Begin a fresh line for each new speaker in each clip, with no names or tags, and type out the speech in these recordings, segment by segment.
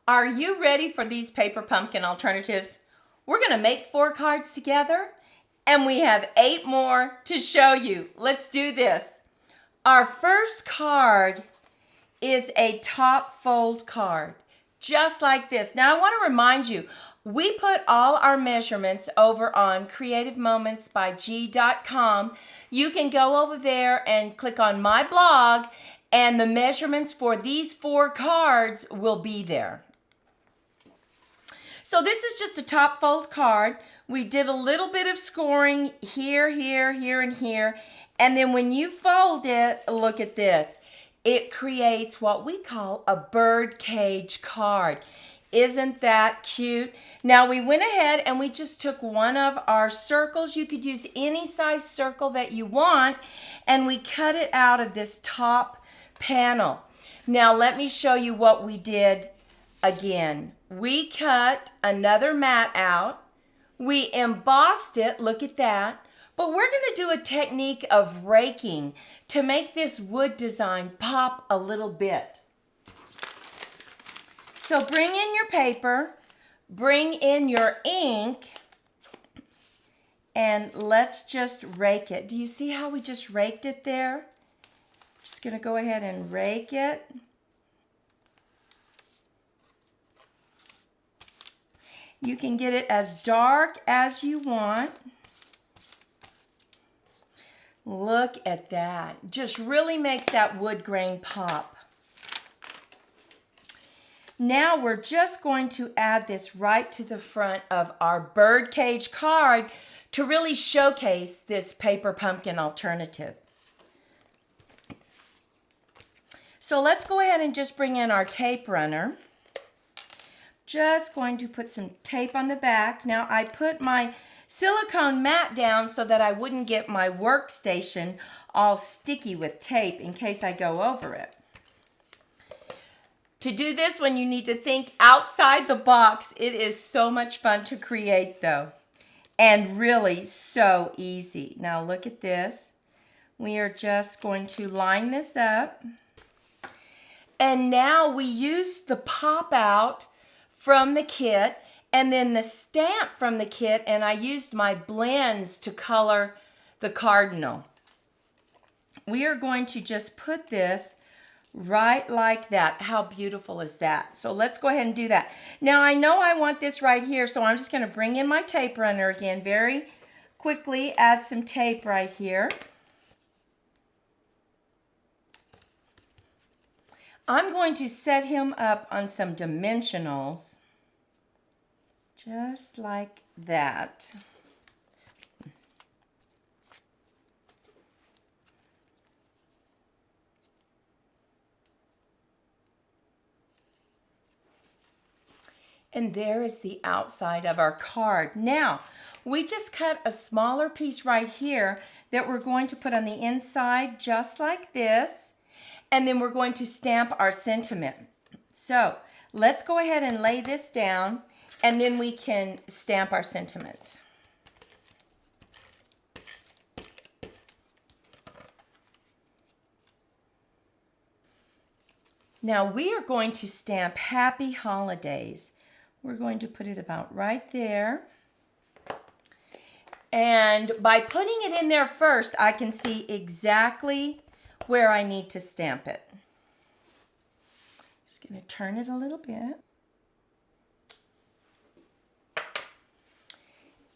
Are you ready for these paper pumpkin alternatives? We're going to make 4 cards together, and we have 8 more to show you. Let's do this. Our first card is a top fold card, just like this. Now I want to remind you, we put all our measurements over on creativemomentsbyg.com. You can go over there and click on my blog, and the measurements for these 4 cards will be there. So this is just a top fold card. We did a little bit of scoring here, here, here, and here. And then when you fold it, look at this. It creates what we call a bird cage card. Isn't that cute? Now we went ahead and we just took one of our circles. You could use any size circle that you want, and we cut it out of this top panel. Now let me show you what we did again. We cut another mat out. We embossed it, look at that. But we're going to do a technique of raking to make this wood design pop a little bit. So bring in your paper, bring in your ink, and let's just rake it. Do you see how we just raked it there? Just going to go ahead and rake it. You can get it as dark as you want. Look at that. Just really makes that wood grain pop. Now we're just going to add this right to the front of our birdcage card to really showcase this paper pumpkin alternative. So let's go ahead and just bring in our tape runner. Just going to put some tape on the back. Now I put my silicone mat down so that I wouldn't get my workstation all sticky with tape in case I go over it. To do this one, you need to think outside the box. It is so much fun to create though, and really so easy. Now look at this. We are just going to line this up. And now we use the pop out from the kit and then the stamp from the kit, and I used my blends to color the cardinal. We are going to just put this right like that. How beautiful is that? So let's go ahead and do that. Now I know I want this right here, so I'm just going to bring in my tape runner again very quickly, add some tape right here. I'm going to set him up on some dimensionals, just like that. And there is the outside of our card. Now, we just cut a smaller piece right here that we're going to put on the inside, just like this. And then we're going to stamp our sentiment. So let's go ahead and lay this down, and then we can stamp our sentiment. Now we are going to stamp Happy Holidays. We're going to put it about right there. And by putting it in there first, I can see exactly where I need to stamp it. Just going to turn it a little bit.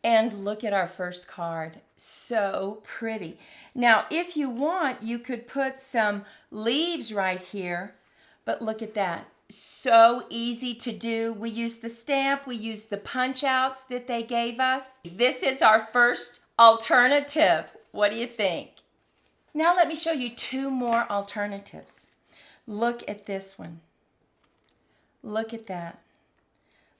And look at our first card. So pretty. Now, if you want, you could put some leaves right here, but look at that. So easy to do. We used the stamp, we used the punch outs that they gave us. This is our first alternative. What do you think? Now let me show you 2 more alternatives. Look at this one. Look at that.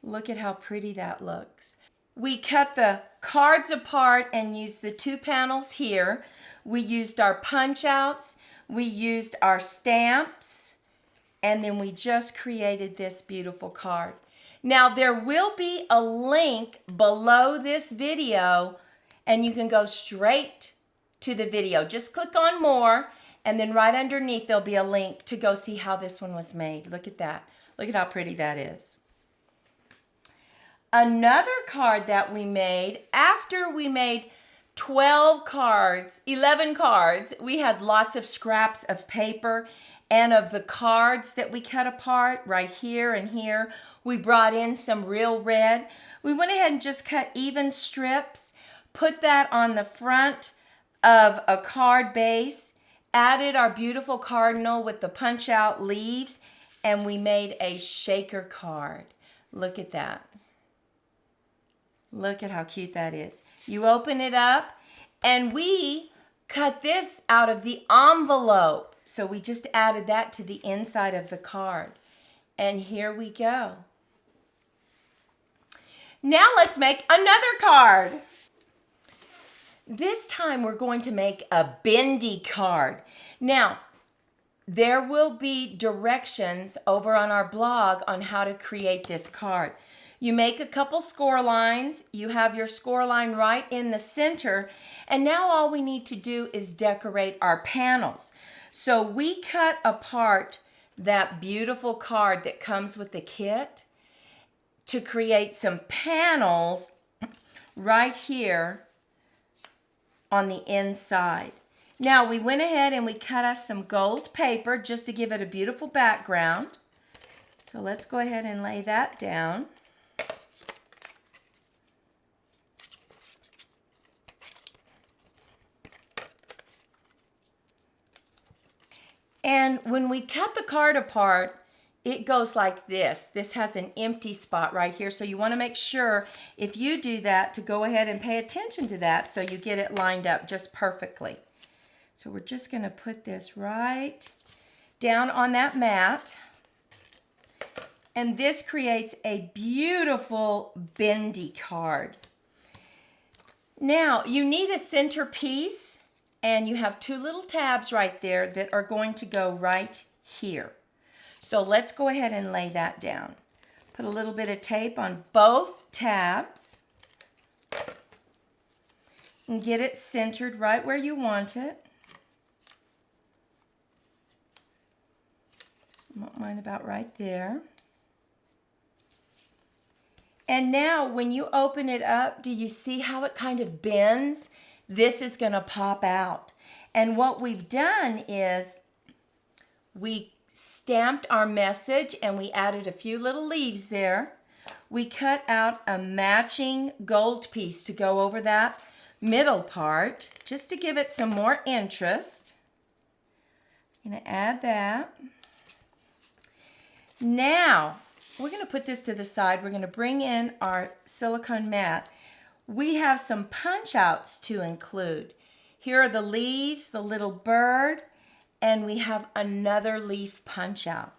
Look at how pretty that looks. We cut the cards apart and used the 2 panels here. We used our punch outs. We used our stamps. And then we just created this beautiful card. Now there will be a link below this video, and you can go straight to the video. Just click on more, and then right underneath there'll be a link to go see how this one was made. Look at that. Look at how pretty that is. Another card that we made, after we made 12 cards, 11 cards, we had lots of scraps of paper and of the cards that we cut apart right here and here. We brought in some real red. We went ahead and just cut even strips, put that on the front of a card base, added our beautiful cardinal with the punch out leaves, and we made a shaker card. Look at that. Look at how cute that is. You open it up, and we cut this out of the envelope. So we just added that to the inside of the card. And here we go. Now let's make another card. This time we're going to make a bendy card. Now, there will be directions over on our blog on how to create this card. You make a couple score lines, you have your score line right in the center, and now all we need to do is decorate our panels. So we cut apart that beautiful card that comes with the kit to create some panels right here on the inside. Now we went ahead and we cut us some gold paper just to give it a beautiful background. So let's go ahead and lay that down. And when we cut the card apart, it goes like this. This has an empty spot right here. So you want to make sure if you do that to go ahead and pay attention to that so you get it lined up just perfectly. So we're just going to put this right down on that mat. And this creates a beautiful bendy card. Now you need a centerpiece. And you have two little tabs right there that are going to go right here. So let's go ahead and lay that down. Put a little bit of tape on both tabs. And get it centered right where you want it. Just want mine about right there. And now when you open it up, do you see how it kind of bends? This is going to pop out. And what we've done is we stamped our message and we added a few little leaves there. We cut out a matching gold piece to go over that middle part just to give it some more interest. I'm going to add that. Now, we're going to put this to the side. We're going to bring in our silicone mat. We have some punch outs to include. Here are the leaves, the little bird, and we have another leaf punch out.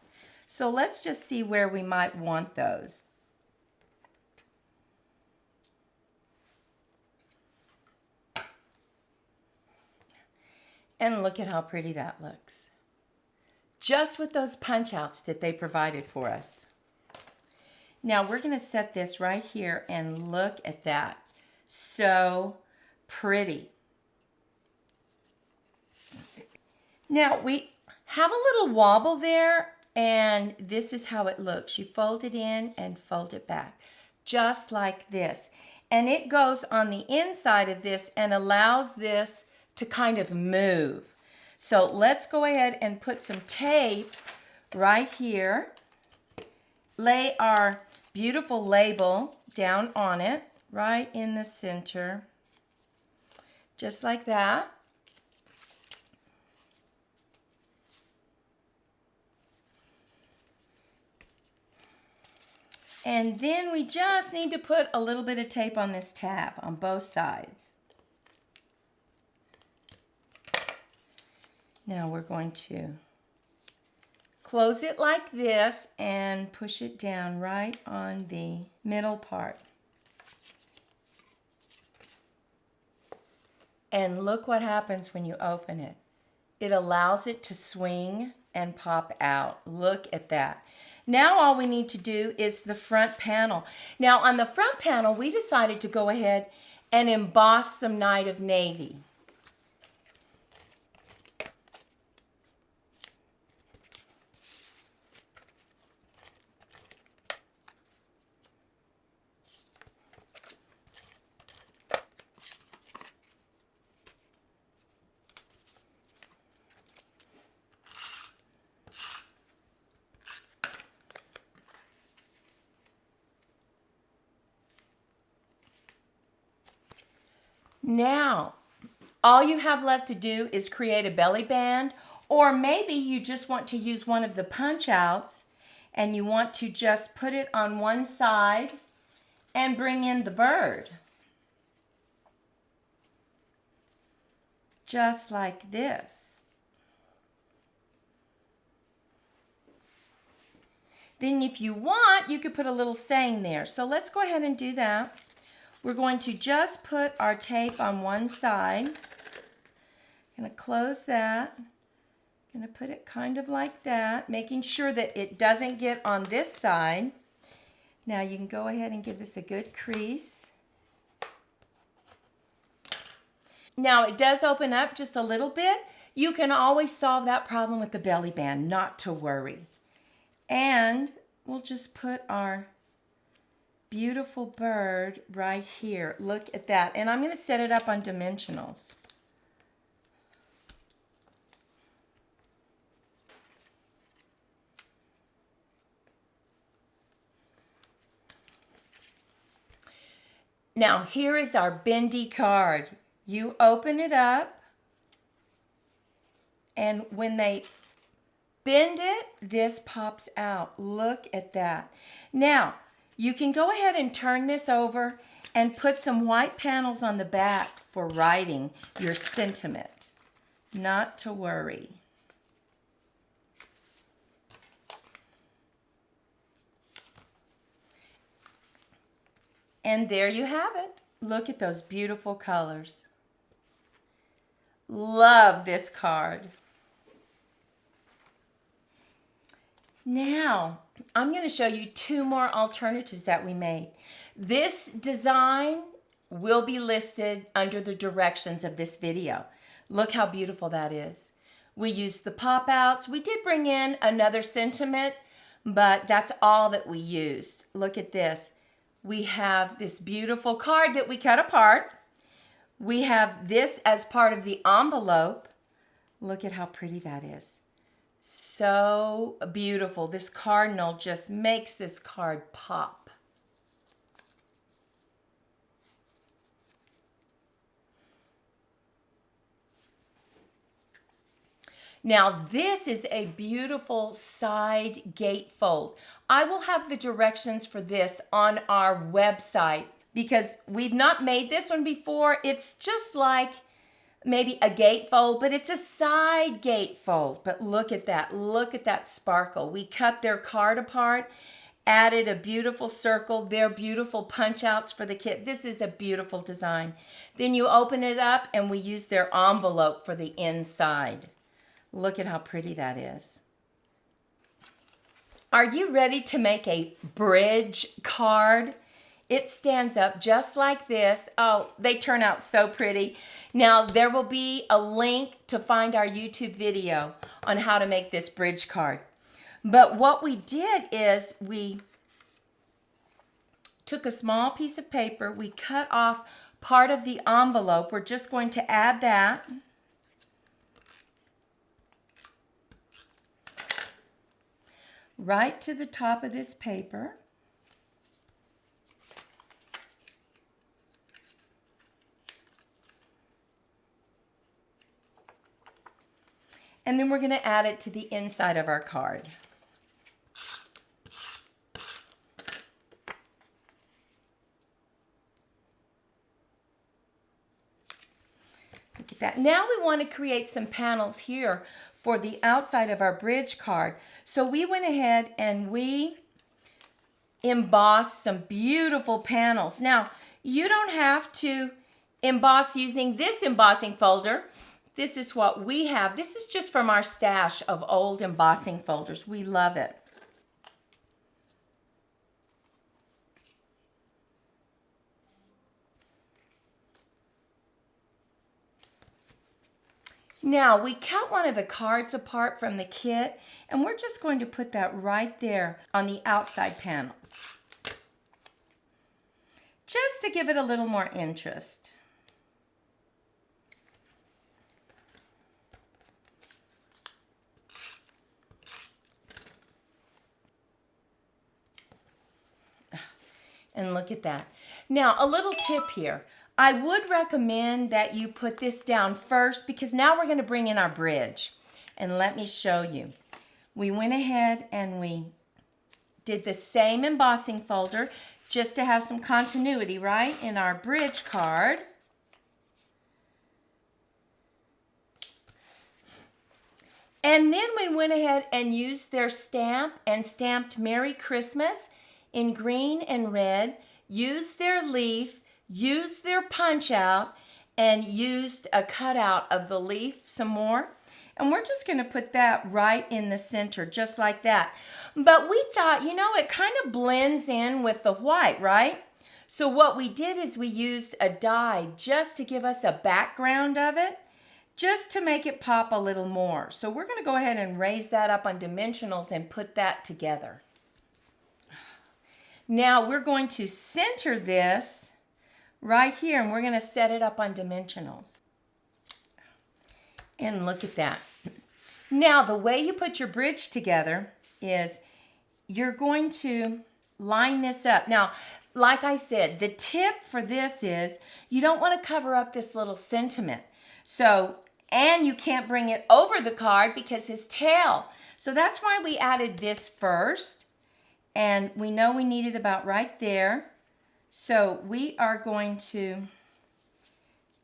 So let's just see where we might want those. And look at how pretty that looks. Just with those punch outs that they provided for us. Now we're going to set this right here and look at that. So pretty. Now we have a little wobble there, and this is how it looks. You fold it in and fold it back, just like this. And it goes on the inside of this and allows this to kind of move. So let's go ahead and put some tape right here. Lay our beautiful label down on it. Right in the center, just like that. And then we just need to put a little bit of tape on this tab on both sides. Now we're going to close it like this and push it down right on the middle part. And look what happens when you open it. It allows it to swing and pop out. Look at that. Now all we need to do is the front panel. Now on the front panel, we decided to go ahead and emboss some Night of Navy. Now, all you have left to do is create a belly band, or maybe you just want to use one of the punch outs and you want to just put it on one side and bring in the bird. Just like this. Then if you want, you could put a little saying there. So let's go ahead and do that. We're going to just put our tape on one side. I'm going to close that. I'm going to put it kind of like that, making sure that it doesn't get on this side. Now you can go ahead and give this a good crease. Now it does open up just a little bit. You can always solve that problem with the belly band, not to worry. And we'll just put our beautiful bird right here. Look at that. And I'm going to set it up on dimensionals. Now here is our Bendy card. You open it up, and when they bend it, this pops out. Look at that. Now, you can go ahead and turn this over and put some white panels on the back for writing your sentiment. Not to worry. And there you have it. Look at those beautiful colors. Love this card. Now, I'm going to show you two more alternatives that we made. This design will be listed under the directions of this video. Look how beautiful that is. We used the pop-outs. We did bring in another sentiment, but that's all that we used. Look at this. We have this beautiful card that we cut apart. We have this as part of the envelope. Look at how pretty that is. So beautiful. This cardinal just makes this card pop. Now this is a beautiful side gatefold. I will have the directions for this on our website because we've not made this one before. It's just like maybe a gatefold, but it's a side gatefold. But look at that. Look at that sparkle. We cut their card apart, added a beautiful circle, their beautiful punch outs for the kit. This is a beautiful design. Then you open it up and we use their envelope for the inside. Look at how pretty that is. Are you ready to make a bridge card? It stands up just like this. Oh, they turn out so pretty. Now, there will be a link to find our YouTube video on how to make this bridge card. But what we did is we took a small piece of paper. We cut off part of the envelope. We're just going to add that. Right to the top of this paper. And then we're going to add it to the inside of our card. Look at that. Now we want to create some panels here for the outside of our bridge card. So we went ahead and we embossed some beautiful panels. Now, you don't have to emboss using this embossing folder. This is what we have. This is just from our stash of old embossing folders. We love it. Now, we cut one of the cards apart from the kit, and we're just going to put that right there on the outside panels, just to give it a little more interest. And look at that. Now, a little tip here. I would recommend that you put this down first because now we're going to bring in our bridge. And let me show you. We went ahead and we did the same embossing folder just to have some continuity, right, in our bridge card. And then we went ahead and used their stamp and stamped Merry Christmas in green and red, used their leaf, used their punch out, and used a cutout of the leaf some more. And we're just going to put that right in the center, just like that. But we thought, you know, it kind of blends in with the white, right? So what we did is we used a die just to give us a background of it, just to make it pop a little more. So we're going to go ahead and raise that up on dimensionals and put that together. Now we're going to center this right here, and we're going to set it up on dimensionals. And look at that. Now the way you put your bridge together is you're going to line this up. Now, like I said, the tip for this is you don't want to cover up this little sentiment. So, and you can't bring it over the card because his tail. So that's why we added this first. And we know we need it about right there. So we are going to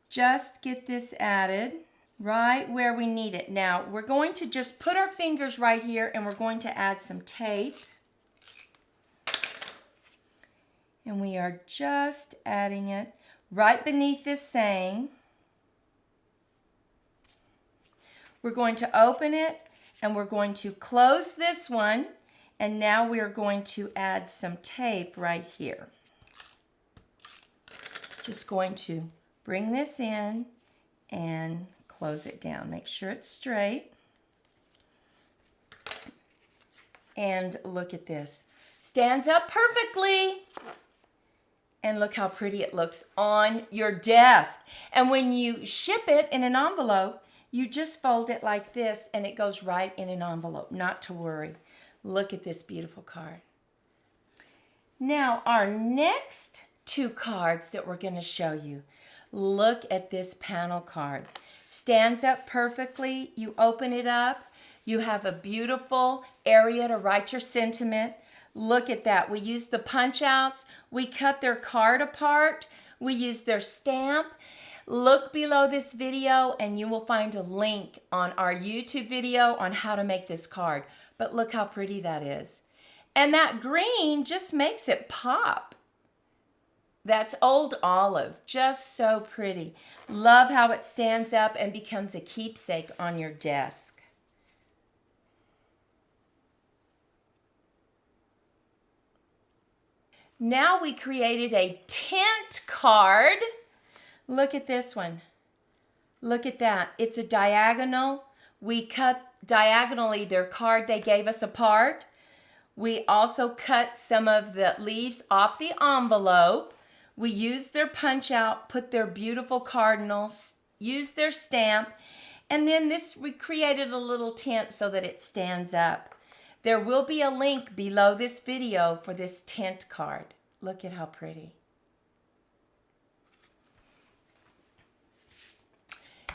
just get this added right where we need it. Now we're going to just put our fingers right here and we're going to add some tape. And we are just adding it right beneath this saying. We're going to open it and we're going to close this one, and now we're going to add some tape right here. Just going to bring this in and close it down. Make sure it's straight. And look at this. Stands up perfectly. And look how pretty it looks on your desk. And when you ship it in an envelope, you just fold it like this and it goes right in an envelope. Not to worry. Look at this beautiful card. Now our next two cards that we're going to show you. Look at this panel card. Stands up perfectly. You open it up. You have a beautiful area to write your sentiment. Look at that. We used the punch outs. We cut their card apart. We used their stamp. Look below this video and you will find a link on our YouTube video on how to make this card. But look how pretty that is. And that green just makes it pop. That's old olive. Just so pretty. Love how it stands up and becomes a keepsake on your desk. Now we created a tent card. Look at this one. Look at that. It's a diagonal. We cut diagonally their card they gave us apart. We also cut some of the leaves off the envelope. We used their punch out, put their beautiful cardinals, used their stamp, and then we created a little tent so that it stands up. There will be a link below this video for this tent card. Look at how pretty.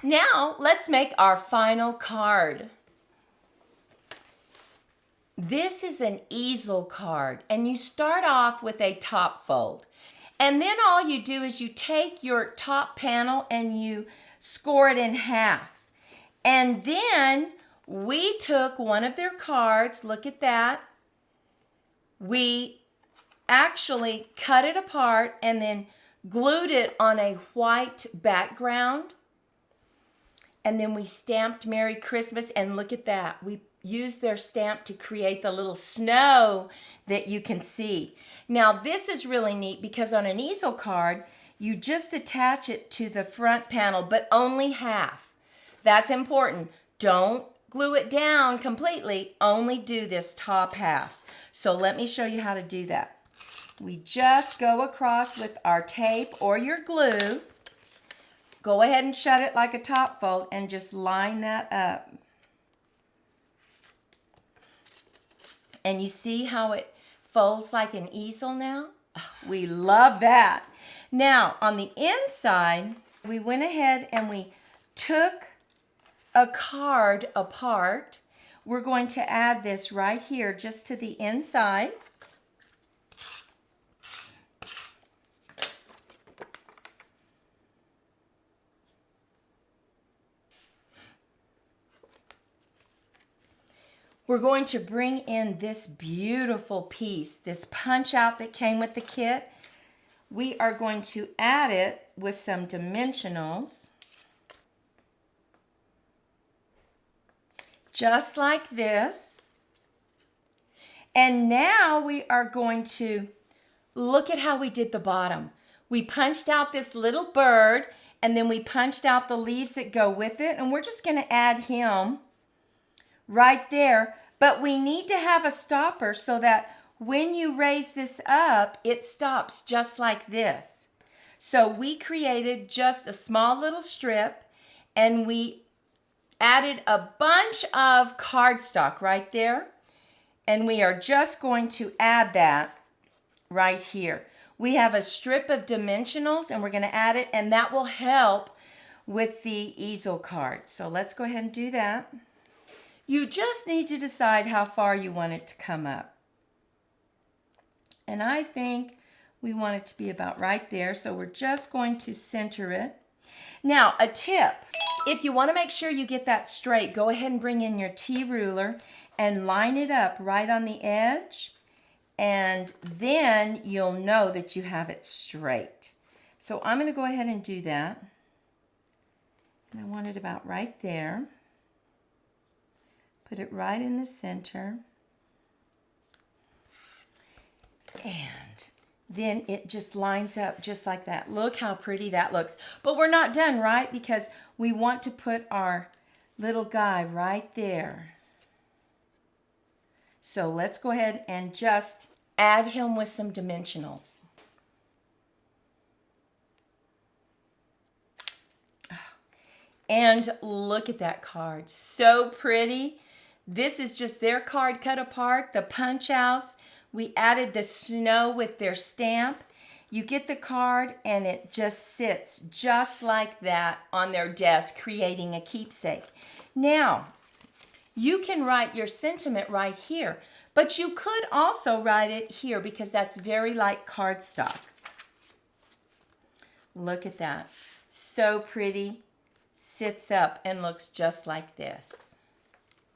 Now, let's make our final card. This is an easel card, and you start off with a top fold. And then all you do is you take your top panel and you score it in half. And then we took one of their cards, look at that. We actually cut it apart and then glued it on a white background. And then we stamped Merry Christmas, and look at that. We used their stamp to create the little snow that you can see. Now this is really neat because on an easel card, you just attach it to the front panel, but only half. That's important. Don't glue it down completely, only do this top half. So let me show you how to do that. We just go across with our tape or your glue. Go ahead and shut it like a top fold and just line that up. And you see how it folds like an easel now? Oh, we love that. Now, on the inside, we went ahead and we took a card apart. We're going to add this right here just to the inside. We're going to bring in this beautiful piece, this punch out that came with the kit. We are going to add it with some dimensionals, just like this. And now we are going to look at how we did the bottom. We punched out this little bird, and then we punched out the leaves that go with it, and we're just going to add him right there. But we need to have a stopper so that when you raise this up, it stops just like this. So we created just a small little strip, and we added a bunch of cardstock right there. And we are just going to add that right here. We have a strip of dimensionals, and we're going to add it, and that will help with the easel card. So let's go ahead and do that. You just need to decide how far you want it to come up. And I think we want it to be about right there, so we're just going to center it. Now, a tip, if you want to make sure you get that straight, go ahead and bring in your T-ruler and line it up right on the edge, and then you'll know that you have it straight. So I'm going to go ahead and do that. And I want it about right there. Put it right in the center. And then it just lines up just like that. Look how pretty that looks. But we're not done, right? Because we want to put our little guy right there. So let's go ahead and just add him with some dimensionals. And look at that card. So pretty. This is just their card cut apart, the punch outs. We added the snow with their stamp. You get the card and it just sits just like that on their desk, creating a keepsake. Now, you can write your sentiment right here, but you could also write it here because that's very light cardstock. Look at that. So pretty. Sits up and looks just like this.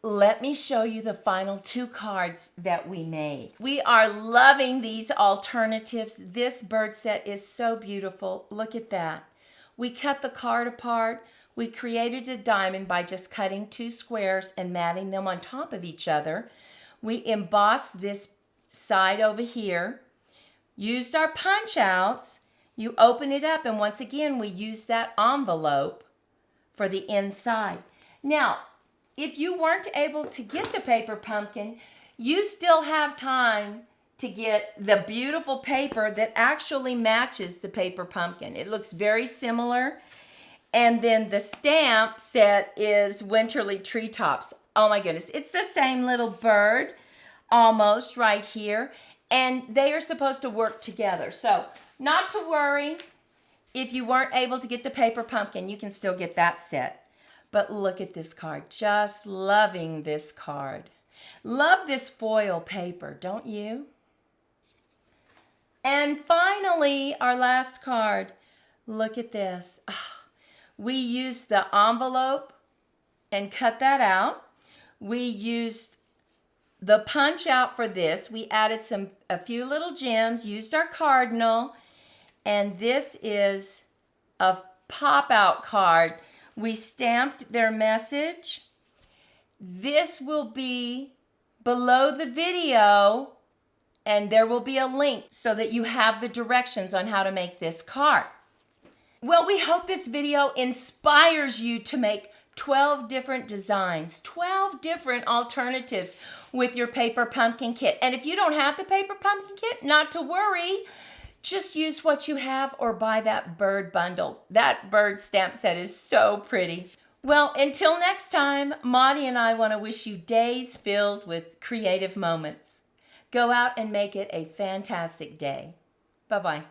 Let me show you the final two cards that we made. We are loving these alternatives. This bird set is so beautiful. Look at that. We cut the card apart. We created a diamond by just cutting two squares and matting them on top of each other. We embossed this side over here. Used our punch outs. You open it up, and once again we used that envelope for the inside. Now, if you weren't able to get the paper pumpkin, you still have time to get the beautiful paper that actually matches the paper pumpkin. It looks very similar. And then the stamp set is Winterly Treetops. Oh my goodness, it's the same little bird almost right here. And they are supposed to work together. So not to worry. If you weren't able to get the paper pumpkin, you can still get that set. But look at this card. Just loving this card. Love this foil paper, don't you? And finally, our last card. Look at this. Oh, we used the envelope and cut that out. We used the punch out for this. We added a few little gems, used our cardinal, and this is a pop-out card. We stamped their message. This will be below the video, and there will be a link so that you have the directions on how to make this card. Well, we hope this video inspires you to make 12 different designs, 12 different alternatives with your paper pumpkin kit. And if you don't have the paper pumpkin kit, not to worry. Just use what you have or buy that bird bundle. That bird stamp set is so pretty. Well, until next time, Maudie and I want to wish you days filled with creative moments. Go out and make it a fantastic day. Bye-bye.